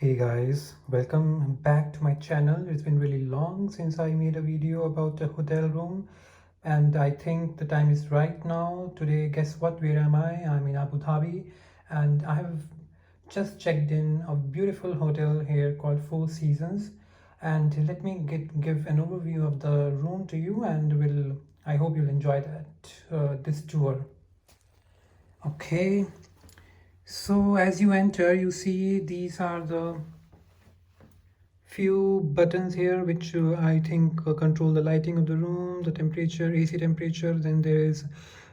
Hey guys, welcome back to my channel. It's been really long since I made a video about a hotel room, and I think the time is right now. Today, guess what? Where am I? I'm in Abu Dhabi, and I have just checked in a beautiful hotel here called Four Seasons. And let me give an overview of the room to you, and I hope you'll enjoy this tour. Okay, so as you enter, you see these are the few buttons here which I think control the lighting of the room, the temperature, AC temperature. Then there is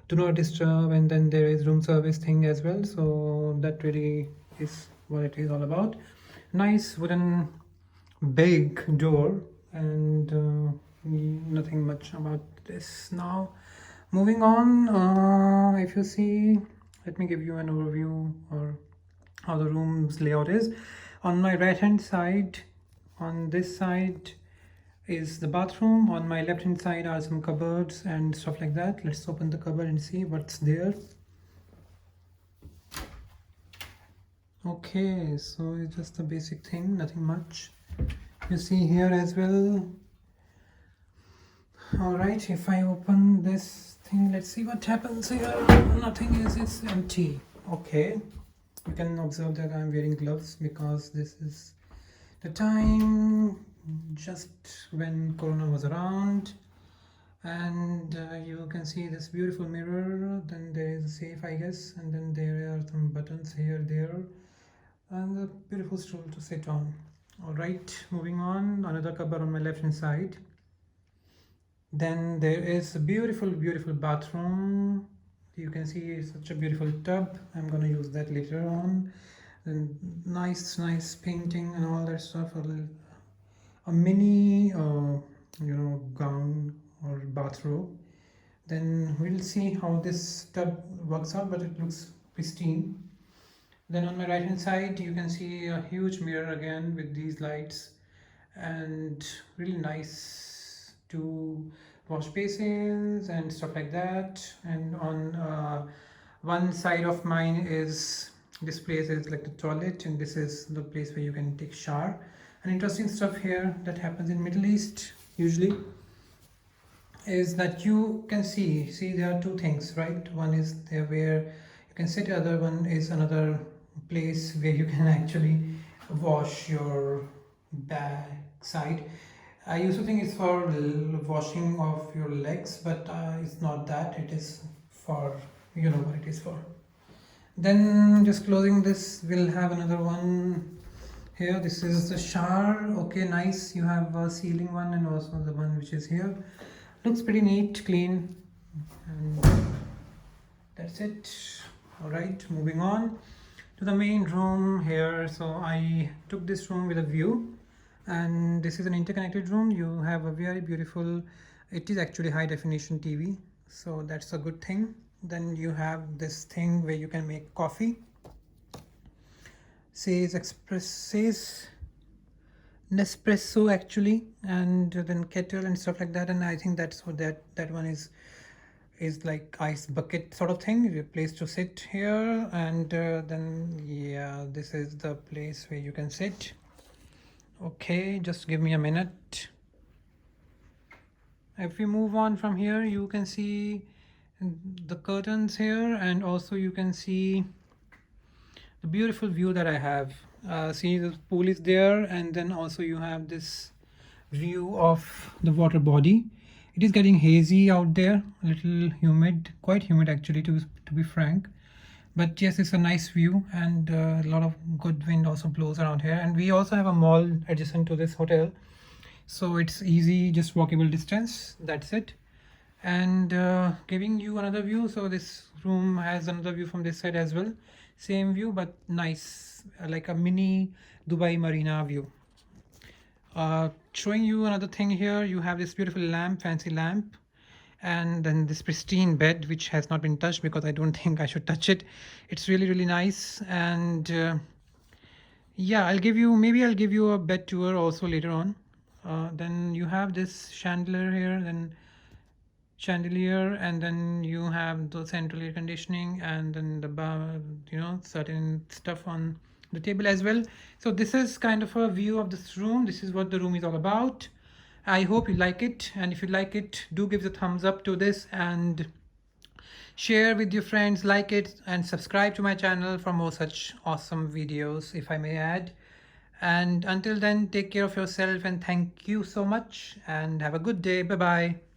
do not disturb, and then there is room service thing as well. So that really is what it is all about. Nice wooden big door, and nothing much about this now. Moving on, if you see, let me give you an overview or how the room's layout is. On my right hand side, on this side is the bathroom. On my left hand side are some cupboards and stuff like that. Let's open the cupboard and see what's there. Okay, so it's just a basic thing, nothing much. You see here as well. All right, if I open this thing, let's see what happens here. Nothing is, it's empty. Okay, you can observe that I'm wearing gloves because this is the time just when Corona was around. And you can see this beautiful mirror. Then there is a safe, I guess, and then there are some buttons here, there, and a beautiful stool to sit on. All right, moving on, another cupboard on my left hand side. Then there is a beautiful bathroom. You can see such a beautiful tub. I'm gonna use that later on. And nice painting and all that stuff. A mini gown or bathrobe. Then we'll see how this tub works out, but it looks pristine. Then on my right hand side you can see a huge mirror again with these lights, and really nice to wash basins and stuff like that. And on one side of mine is, this place is like the toilet, and this is the place where you can take shower. And interesting stuff here that happens in Middle East usually is that you can see there are two things, right? One is there where you can sit, the other one is another place where you can actually wash your backside. I used to think it's for washing of your legs, but it's not that. It is for, you know what it is for. Then just closing this, we'll have another one here. This is the shower. Okay, nice. You have a ceiling one and also the one which is here. Looks pretty neat, clean, and that's it. All right, moving on to the main room here. So I took this room with a view, and this is an interconnected room. You have a very beautiful, it is actually high definition TV, so that's a good thing. Then you have this thing where you can make coffee. Says Nespresso actually, and then kettle and stuff like that. And I think that's what that one is like ice bucket sort of thing, a place to sit here. And then yeah, this is the place where you can sit. Okay, just give me a minute. If we move on from here, you can see the curtains here, and also you can see the beautiful view that I have. See, the pool is there, and then also you have this view of the water body. It is getting hazy out there, a little humid, quite humid actually, to be frank. But yes, it's a nice view, and a lot of good wind also blows around here. And we also have a mall adjacent to this hotel, so it's easy, just walkable distance. That's it. And giving you another view, so this room has another view from this side as well, same view but nice, like a mini Dubai Marina view. Showing you another thing here, you have this beautiful lamp, fancy lamp, and then this pristine bed which has not been touched because I don't think I should touch it. It's really nice. And yeah, I'll give you a bed tour also later on. Then you have this chandelier here, then chandelier, and then you have the central air conditioning, and then the certain stuff on the table as well. So this is kind of a view of this room. This is what the room is all about. I hope you like it, and if you like it, do give the thumbs up to this and share with your friends, like it, and subscribe to my channel for more such awesome videos, if I may add. And until then, take care of yourself, and thank you so much, and have a good day. Bye bye.